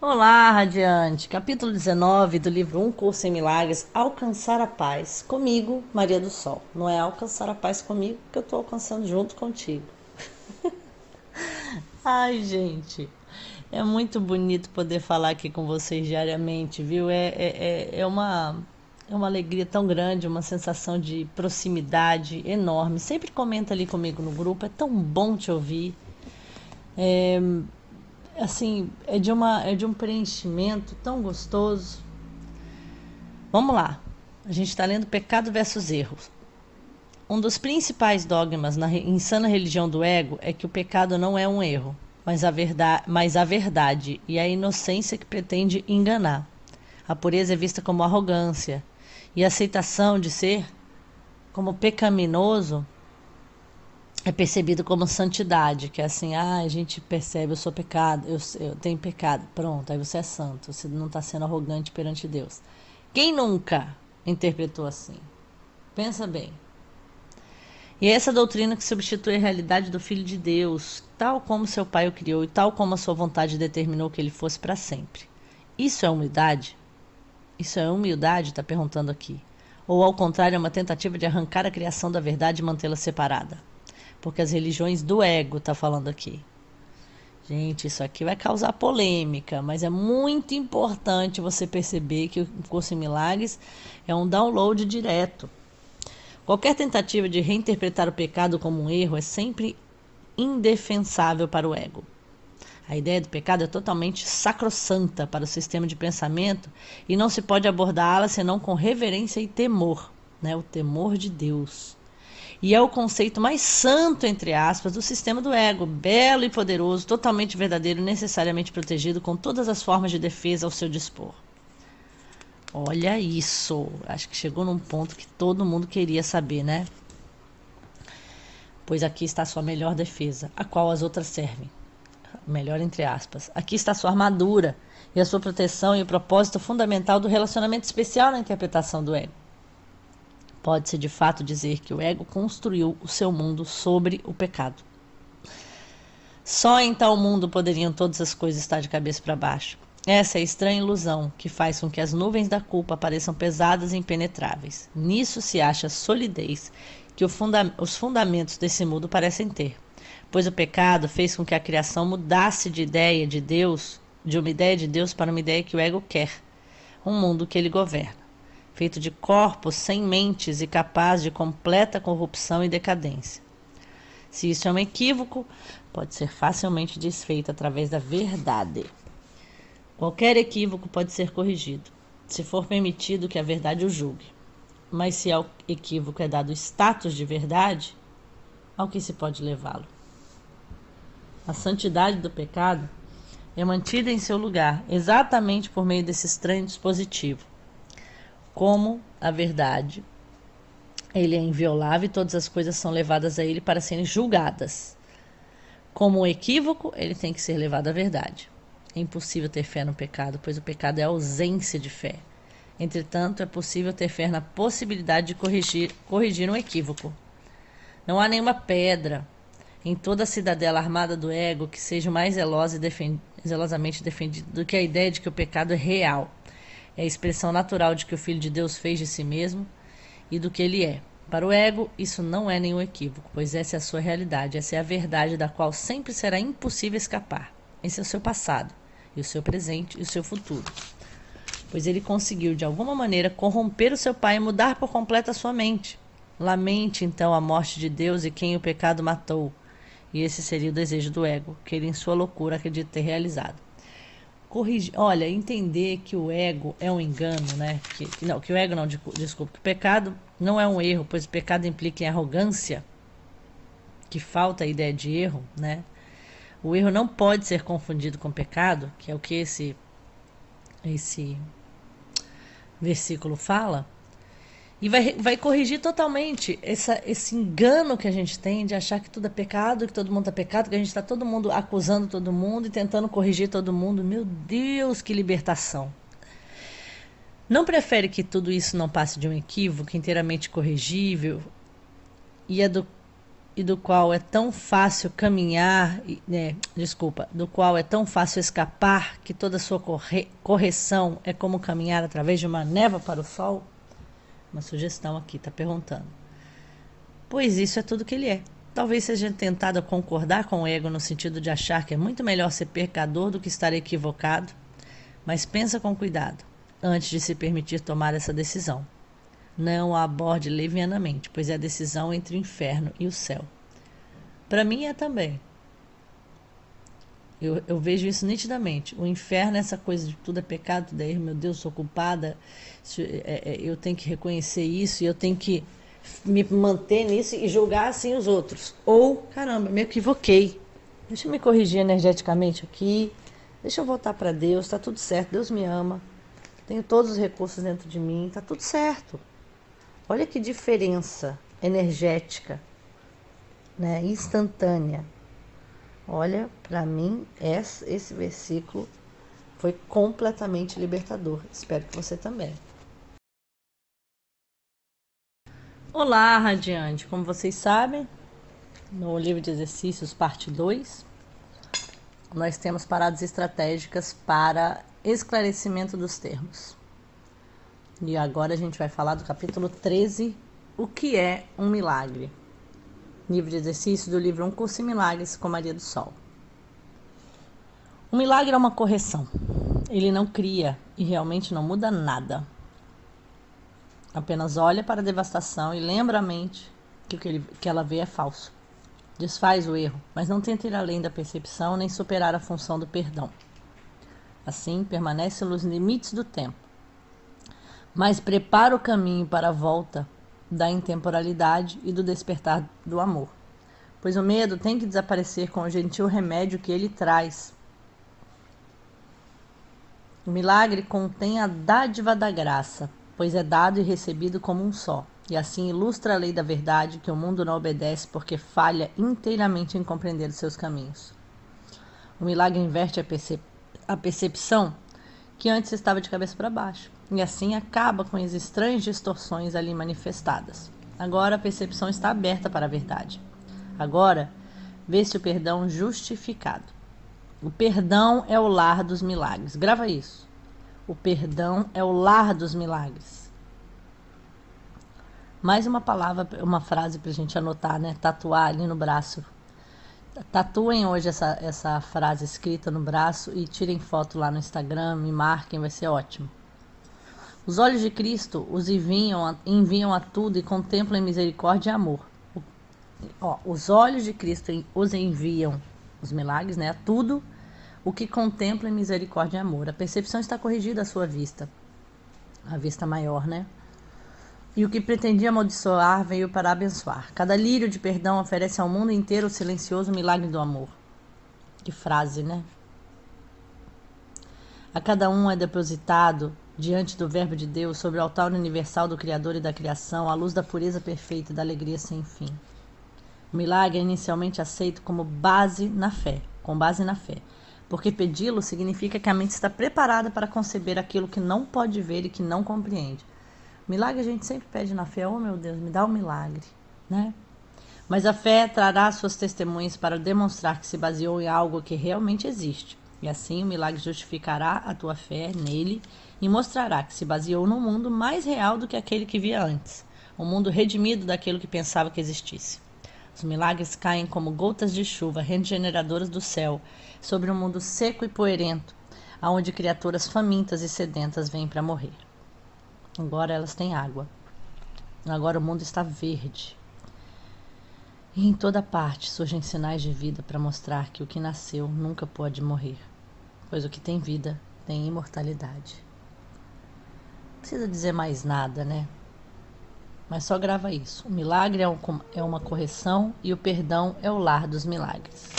Olá, Radiante. Capítulo 19 do livro Um Curso em Milagres, Alcançar a Paz. Comigo, Maria do Sol. Não é alcançar a paz comigo, que eu estou alcançando junto contigo. Ai, gente, é muito bonito poder falar aqui com vocês diariamente, viu? É uma alegria tão grande, uma sensação de proximidade enorme. Sempre comenta ali comigo no grupo, é tão bom te ouvir. Assim, é de um preenchimento tão gostoso. Vamos lá. A gente está lendo Pecado versus Erro. Um dos principais dogmas na insana religião do ego é que o pecado não é um erro, mas a verdade e a inocência que pretende enganar. A pureza é vista como arrogância e a aceitação de ser como pecaminoso é percebido como santidade, que é assim, a gente percebe, eu sou pecado, eu tenho pecado, pronto, aí você é santo, você não está sendo arrogante perante Deus. Quem nunca interpretou assim? Pensa bem. E é essa doutrina que substitui a realidade do Filho de Deus, tal como seu Pai o criou e tal como a sua vontade determinou que ele fosse para sempre. Isso é humildade? Isso é humildade, está perguntando aqui. Ou ao contrário, é uma tentativa de arrancar a criação da verdade e mantê-la separada? Porque as religiões do ego está falando aqui. Gente, isso aqui vai causar polêmica, mas é muito importante você perceber que o Curso em Milagres é um download direto. Qualquer tentativa de reinterpretar o pecado como um erro é sempre indefensável para o ego. A ideia do pecado é totalmente sacrossanta para o sistema de pensamento e não se pode abordá-la senão com reverência e temor, né? O temor de Deus. E é o conceito mais santo, entre aspas, do sistema do ego, belo e poderoso, totalmente verdadeiro e necessariamente protegido com todas as formas de defesa ao seu dispor. Olha isso, acho que chegou num ponto que todo mundo queria saber, né? Pois aqui está a sua melhor defesa, a qual as outras servem. Melhor entre aspas. Aqui está a sua armadura e a sua proteção e o propósito fundamental do relacionamento especial na interpretação do ego. Pode-se de fato dizer que o ego construiu o seu mundo sobre o pecado. Só em tal mundo poderiam todas as coisas estar de cabeça para baixo. Essa é a estranha ilusão que faz com que as nuvens da culpa pareçam pesadas e impenetráveis. Nisso se acha a solidez que os fundamentos desse mundo parecem ter. Pois o pecado fez com que a criação mudasse de ideia de Deus, de uma ideia de Deus para uma ideia que o ego quer. Um mundo que ele governa, feito de corpos sem mentes e capaz de completa corrupção e decadência. Se isso é um equívoco, pode ser facilmente desfeito através da verdade. Qualquer equívoco pode ser corrigido, se for permitido que a verdade o julgue. Mas se ao equívoco é dado status de verdade, ao que se pode levá-lo? A santidade do pecado é mantida em seu lugar, exatamente por meio desse estranho dispositivo. Como a verdade, ele é inviolável e todas as coisas são levadas a ele para serem julgadas. Como um equívoco, ele tem que ser levado à verdade. É impossível ter fé no pecado, pois o pecado é a ausência de fé. Entretanto, é possível ter fé na possibilidade de corrigir um equívoco. Não há nenhuma pedra em toda a cidadela armada do ego que seja mais zelosa e zelosamente defendida do que a ideia de que o pecado é real. É a expressão natural de que o Filho de Deus fez de si mesmo e do que ele é. Para o ego, isso não é nenhum equívoco, pois essa é a sua realidade, essa é a verdade da qual sempre será impossível escapar. Esse é o seu passado, e o seu presente e o seu futuro. Pois ele conseguiu, de alguma maneira, corromper o seu pai e mudar por completo a sua mente. Lamente, então, a morte de Deus e quem o pecado matou. E esse seria o desejo do ego, que ele, em sua loucura, acredita ter realizado. Olha, entender que o ego é um engano, né? Que o ego não, desculpa, que o pecado não é um erro, pois o pecado implica em arrogância, que falta a ideia de erro, né? O erro não pode ser confundido com pecado, que é o que esse versículo fala, e vai corrigir totalmente esse engano que a gente tem de achar que tudo é pecado, que todo mundo é pecado, que a gente está todo mundo acusando todo mundo e tentando corrigir todo mundo. Meu Deus, que libertação! Não prefere que tudo isso não passe de um equívoco inteiramente corrigível e e do qual é tão fácil caminhar, do qual é tão fácil escapar, que toda sua correção é como caminhar através de uma névoa para o sol? Uma sugestão aqui, está perguntando. Pois isso é tudo que ele é. Talvez seja tentado a concordar com o ego no sentido de achar que é muito melhor ser pecador do que estar equivocado, mas pensa com cuidado antes de se permitir tomar essa decisão. Não a aborde levianamente, pois é a decisão entre o inferno e o céu. Para mim é também. Eu vejo isso nitidamente. O inferno é essa coisa de tudo é pecado, tudo é erro, meu Deus, sou culpada, eu tenho que reconhecer isso e eu tenho que me manter nisso e julgar assim os outros. Ou, caramba, me equivoquei. Deixa eu me corrigir energeticamente aqui, deixa eu voltar para Deus, tá tudo certo, Deus me ama, tenho todos os recursos dentro de mim, tá tudo certo. Olha que diferença energética, né, instantânea. Olha, para mim, esse versículo foi completamente libertador. Espero que você também. Olá, Radiante. Como vocês sabem, no livro de exercícios, parte 2, nós temos paradas estratégicas para esclarecimento dos termos. E agora a gente vai falar do capítulo 13, o que é um milagre. Livro de exercícios do livro Um Curso em Milagres com Maria do Sol. Um milagre é uma correção. Ele não cria e realmente não muda nada. Apenas olha para a devastação e lembra a mente que o que ela vê é falso. Desfaz o erro, mas não tenta ir além da percepção nem superar a função do perdão. Assim, permanece nos limites do tempo, mas prepara o caminho para a volta da intemporalidade e do despertar do amor, pois o medo tem que desaparecer com o gentil remédio que ele traz. O milagre contém a dádiva da graça, pois é dado e recebido como um só, e assim ilustra a lei da verdade que o mundo não obedece porque falha inteiramente em compreender os seus caminhos. O milagre inverte a percepção que antes estava de cabeça para baixo, e assim acaba com as estranhas distorções ali manifestadas. Agora a percepção está aberta para a verdade. Agora vê-se o perdão justificado. O perdão é o lar dos milagres. Grava isso. O perdão é o lar dos milagres. Mais uma palavra, uma frase para a gente anotar, né? Tatuar ali no braço. Tatuem hoje essa frase escrita no braço e tirem foto lá no Instagram, me marquem, vai ser ótimo. Os olhos de Cristo os enviam a tudo e contemplam em misericórdia e amor. Os olhos de Cristo os enviam, os milagres, né, a tudo o que contempla em misericórdia e amor. A percepção está corrigida à sua vista, a vista maior, né? E o que pretendia amaldiçoar veio para abençoar. Cada lírio de perdão oferece ao mundo inteiro o silencioso milagre do amor. Que frase, né? A cada um é depositado, diante do verbo de Deus, sobre o altar universal do Criador e da criação, a luz da pureza perfeita e da alegria sem fim. O milagre é inicialmente aceito como base na fé, porque pedi-lo significa que a mente está preparada para conceber aquilo que não pode ver e que não compreende. Milagre a gente sempre pede na fé, oh meu Deus, me dá um milagre, né? Mas a fé trará suas testemunhas para demonstrar que se baseou em algo que realmente existe. E assim o milagre justificará a tua fé nele e mostrará que se baseou num mundo mais real do que aquele que via antes, um mundo redimido daquilo que pensava que existisse. Os milagres caem como gotas de chuva regeneradoras do céu sobre um mundo seco e poeirento, aonde criaturas famintas e sedentas vêm para morrer. Agora elas têm água. Agora o mundo está verde. E em toda parte surgem sinais de vida para mostrar que o que nasceu nunca pode morrer, pois o que tem vida tem imortalidade. Não precisa dizer mais nada, né? Mas só grava isso. O milagre é uma correção e o perdão é o lar dos milagres.